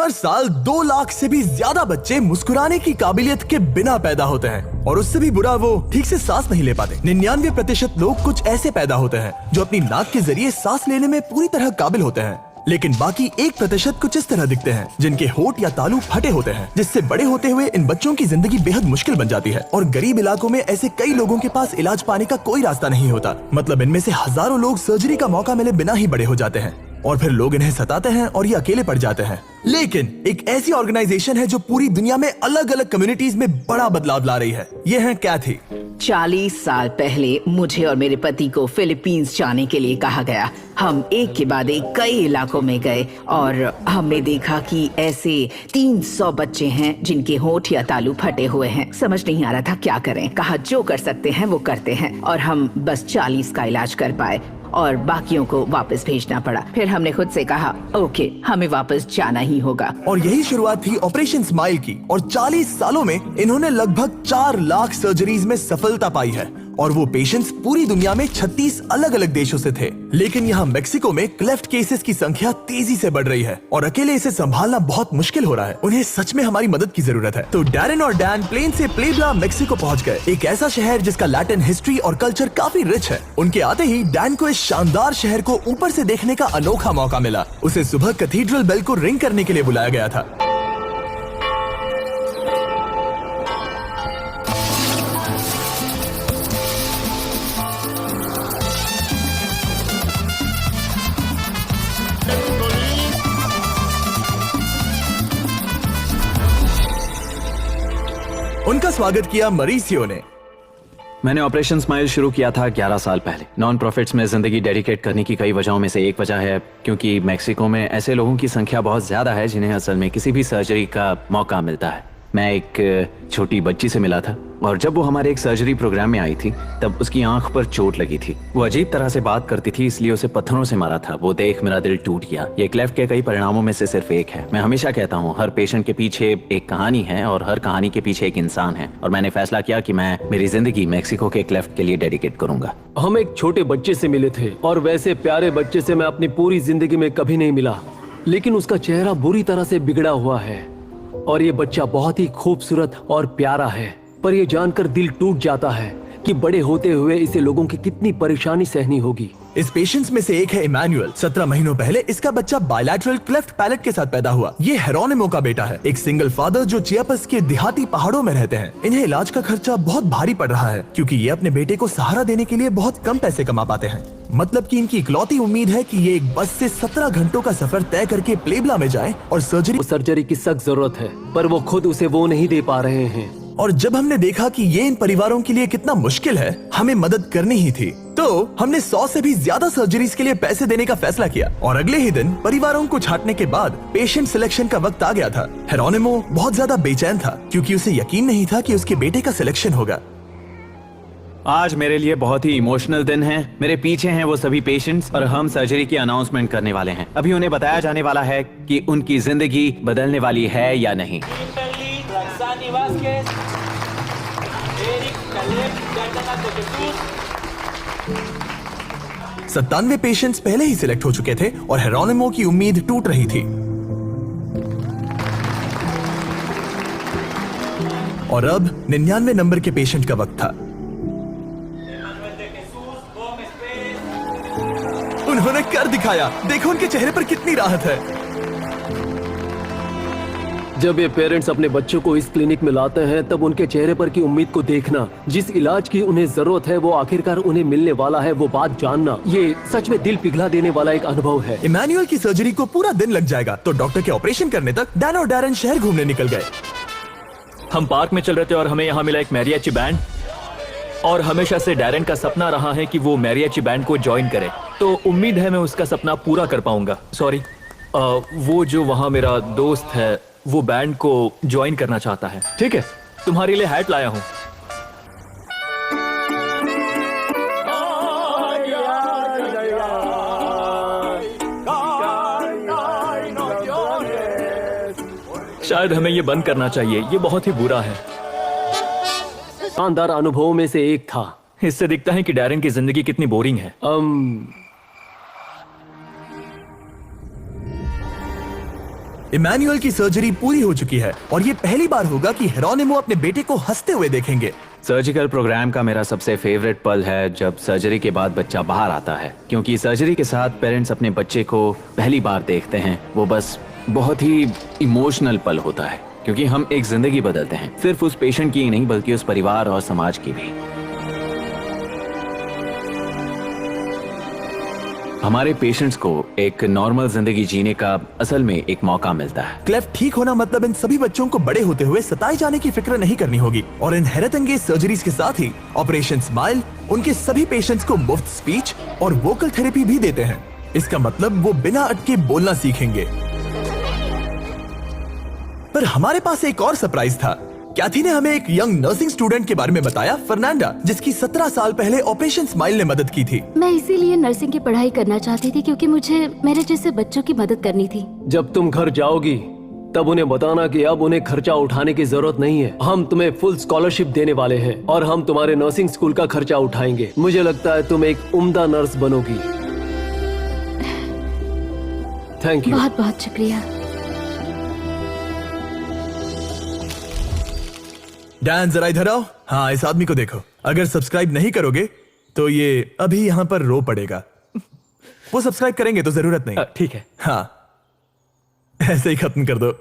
हर साल 2 लाख से भी ज्यादा बच्चे मुस्कुराने की काबिलियत के बिना पैदा होते हैं और उससे भी बुरा वो ठीक से सांस नहीं ले पाते। 99% लोग कुछ ऐसे पैदा होते हैं जो अपनी नाक के जरिए सांस लेने में पूरी तरह काबिल होते हैं, लेकिन बाकी 1% कुछ इस तरह दिखते हैं जिनके होंठ या तालू फटे होते हैं, जिससे बड़े होते हुए इन बच्चों की जिंदगी बेहद मुश्किल बन जाती है। और गरीब इलाकों में ऐसे कई लोगों के पास इलाज पाने का कोई रास्ता नहीं होता। मतलब इनमें से हजारों लोग सर्जरी का मौका मिले बिना ही बड़े हो जाते हैं और फिर लोग इन्हें सताते हैं और ये अकेले पड़ जाते हैं। लेकिन एक ऐसी ऑर्गेनाइजेशन है जो पूरी दुनिया में अलग अलग कम्युनिटीज में बड़ा बदलाव ला रही है। ये है कैथी। 40 साल पहले मुझे और मेरे पति को फिलीपींस जाने के लिए कहा गया। हम एक के बाद एक कई इलाकों में गए और हमने देखा कि ऐसे 300 बच्चे हैं जिनके होंठ या तालू फटे हुए हैं। समझ नहीं आ रहा था क्या करें। कहा जो कर सकते हैं वो करते हैं और हम बस 40 का इलाज कर पाए और बाकियों को वापस भेजना पड़ा। फिर हमने खुद से कहा ओके, हमें वापस जाना ही होगा। और यही शुरुआत थी ऑपरेशन स्माइल की और 40 सालों में इन्होंने लगभग 4 लाख सर्जरीज में सफलता पाई है और वो पेशेंट्स पूरी दुनिया में 36 अलग अलग देशों से थे। लेकिन यहाँ मेक्सिको में क्लेफ्ट केसेस की संख्या तेजी से बढ़ रही है और अकेले इसे संभालना बहुत मुश्किल हो रहा है। उन्हें सच में हमारी मदद की जरूरत है। तो डैरेन और डैन प्लेन से प्लेब्ला मेक्सिको पहुँच गए, एक ऐसा शहर जिसका लैटिन हिस्ट्री और कल्चर काफी रिच है। उनके आते ही डैन को इस शानदार शहर को ऊपर से देखने का अनोखा मौका मिला। उसे सुबह कैथीड्रल बेल को रिंग करने के लिए बुलाया गया था। उनका स्वागत किया मरीसियो ने। मैंने ऑपरेशन स्माइल शुरू किया था 11 साल पहले। नॉन प्रॉफिट्स में जिंदगी डेडिकेट करने की कई वजहों में से एक वजह है क्योंकि मेक्सिको में ऐसे लोगों की संख्या बहुत ज्यादा है जिन्हें असल में किसी भी सर्जरी का मौका मिलता है। मैं एक छोटी बच्ची से मिला था और जब वो हमारे एक सर्जरी प्रोग्राम में आई थी तब उसकी आंख पर चोट लगी थी। वो अजीब तरह से बात करती थी, इसलिए उसे पत्थरों से मारा था। वो देख मेरा दिल टूट गया। ये क्लेफ्ट के कई परिणामों में से सिर्फ एक है। मैं हमेशा कहता हूँ हर पेशेंट के पीछे एक कहानी है और हर कहानी के पीछे एक इंसान है और मैंने फैसला किया कि मैं मेरी जिंदगी मेक्सिको के क्लेफ्ट के लिए डेडिकेट करूंगा। हम एक छोटे बच्चे से मिले थे और वैसे प्यारे बच्चे से मैं अपनी पूरी जिंदगी में कभी नहीं मिला, लेकिन उसका चेहरा बुरी तरह से बिगड़ा हुआ है और ये बच्चा बहुत ही खूबसूरत और प्यारा है। पर ये जानकर दिल टूट जाता है कि बड़े होते हुए इसे लोगों की कितनी परेशानी सहनी होगी। इस पेशेंट्स में से एक है इमैनुअल। 17 महीनों पहले इसका बच्चा बायलैटरल क्लेफ्ट पैलेट के साथ पैदा हुआ। ये हेरोनिमो का बेटा है, एक सिंगल फादर जो चियापस के देहाती पहाड़ों में रहते हैं। इन्हें इलाज का खर्चा बहुत भारी पड़ रहा है क्योंकि ये अपने बेटे को सहारा देने के लिए बहुत कम पैसे कमा पाते हैं। मतलब कि इनकी इकलौती उम्मीद है कि ये एक बस से 17 घंटों का सफर तय करके प्लेब्ला में जाए और सर्जरी की सख्त जरूरत है, पर वो खुद उसे वो नहीं दे पा रहे हैं। और जब हमने देखा कि ये इन परिवारों के लिए कितना मुश्किल है, हमें मदद करनी ही थी, तो हमने 100 से भी ज्यादा सर्जरीज के लिए पैसे देने का फैसला किया। और अगले ही दिन परिवारों को छांटने के बाद पेशेंट सिलेक्शन का वक्त आ गया था। हेरोनिमो बहुत ज्यादा बेचैन था क्योंकि उसे यकीन नहीं था कि उसके बेटे का सिलेक्शन होगा। आज मेरे लिए बहुत ही इमोशनल दिन है। मेरे पीछे हैं वो सभी पेशेंट्स और हम सर्जरी की अनाउंसमेंट करने वाले हैं। अभी उन्हें बताया जाने वाला है कि उनकी जिंदगी बदलने वाली है या नहीं। 97 पेशेंट्स पहले ही सिलेक्ट हो चुके थे और हेरोनिमो की उम्मीद टूट रही थी। और अब 99 नंबर के पेशेंट का वक्त था। उन्होंने कर दिखाया। देखो उनके चेहरे पर कितनी राहत है। जब ये पेरेंट्स अपने बच्चों को इस क्लिनिक में लाते हैं तब उनके चेहरे पर की उम्मीद को देखना, जिस इलाज की उन्हें जरूरत है वो आखिरकार उन्हें मिलने वाला है, वो बात जानना, ये सच में दिल पिघला देने वाला एक अनुभव है। इमैनुअल की सर्जरी को पूरा दिन लग जाएगा, तो डॉक्टर के ऑपरेशन करने तक डैन और डैरेन शहर घूमने निकल गए। हम पार्क में चल रहे थे और हमें यहाँ मिला एक मैरियाची बैंड और हमेशा से डैरेन का सपना रहा है कि वो मैरियाची बैंड को ज्वाइन करे, तो उम्मीद है मैं उसका सपना पूरा कर पाऊंगा। सॉरी, वो जो वहाँ मेरा दोस्त है वो बैंड को ज्वाइन करना चाहता है। ठीक है, तुम्हारे लिए हैट लाया हूँ। शायद हमें ये बंद करना चाहिए, ये बहुत ही बुरा है। शानदार अनुभवों में से एक था। इससे दिखता है कि डैरेन की जिंदगी कितनी बोरिंग है। इमैनुअल की सर्जरी पूरी हो चुकी है और ये पहली बार होगा कि हेरोनिमो अपने बेटे को हंसते हुए देखेंगे। सर्जिकल प्रोग्राम का मेरा सबसे फेवरेट पल है जब सर्जरी के बाद बच्चा बाहर आता है, क्योंकि सर्जरी के साथ पेरेंट्स अपने बच्चे को पहली बार देखते हैं। वो बस बहुत ही इमोशनल पल होता है, क्योंकि हम एक जिंदगी बदलते हैं, सिर्फ उस पेशेंट की ही नहीं बल्कि उस परिवार और समाज की भी। हमारे पेशेंट्स को एक नॉर्मल जिंदगी जीने का असल में एक मौका मिलता है। क्लेफ्ट ठीक होना मतलब इन सभी बच्चों को बड़े होते हुए सताए जाने की फिक्र नहीं करनी होगी। और इन हैरत अंगेज सर्जरीज के साथ ही ऑपरेशन स्माइल उनके सभी पेशेंट्स को मुफ्त स्पीच और वोकल थेरेपी भी देते हैं। इसका मतलब वो बिना अटके बोलना सीखेंगे। पर हमारे पास एक और सरप्राइज था। कैथी ने हमें एक यंग नर्सिंग स्टूडेंट के बारे में बताया, फर्नांडा, जिसकी 17 साल पहले ऑपरेशन स्माइल ने मदद की थी। मैं इसीलिए नर्सिंग की पढ़ाई करना चाहती थी क्योंकि मुझे मेरे जैसे बच्चों की मदद करनी थी। जब तुम घर जाओगी तब उन्हें बताना कि अब उन्हें खर्चा उठाने की जरूरत नहीं है। हम तुम्हें फुल स्कॉलरशिप देने वाले हैं और हम तुम्हारे नर्सिंग स्कूल का खर्चा उठाएंगे। मुझे लगता है तुम एक उम्दा नर्स बनोगी। Thank you. बहुत बहुत शुक्रिया। डैन, जरा इधर आओ। हाँ, इस आदमी को देखो। अगर सब्सक्राइब नहीं करोगे तो ये अभी यहाँ पर रो पड़ेगा। वो सब्सक्राइब करेंगे तो जरूरत नहीं। ठीक है। हाँ, ऐसे ही खत्म कर दो।